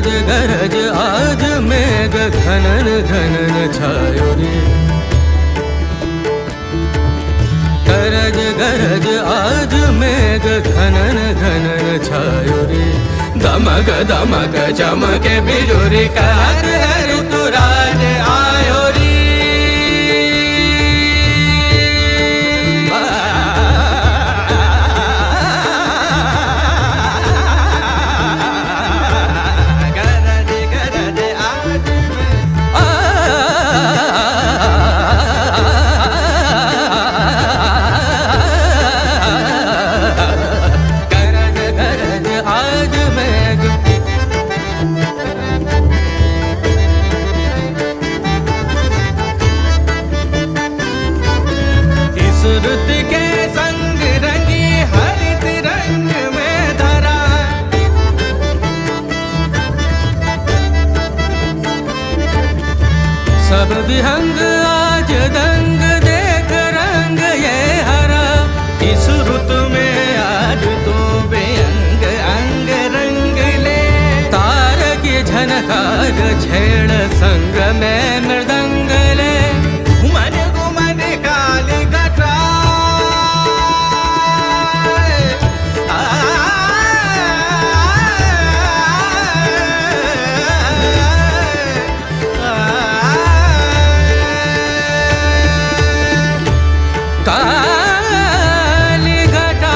गरज गरज आज मेघ घनन घनन छायो रे। गरज गरज आज मेघ घनन घनन छायो रे। दमक दमक चमके बिजुरी कहर ऋतुराज आयो रे। रुत के संग रंगी हरित रंग में धरा। सब विहंग आज दंग देख रंग ये हरा। इस रुत में आज तो बेअंग अंग रंग ले। तार की झनकार छेड़ संग में मृदंग ले। घुमन घुमन काली घटा काली घटा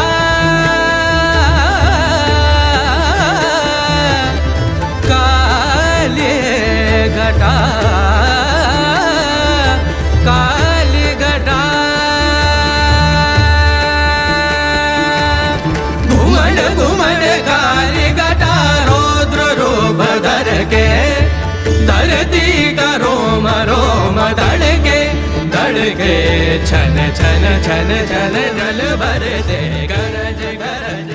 काली घटा काली घटा। घुमन घुमन काली घटा रौद्र रूप धर के। धरती का रोम रोम धड़के धड़के छन छन छन छन जल भर दे। गरज गरज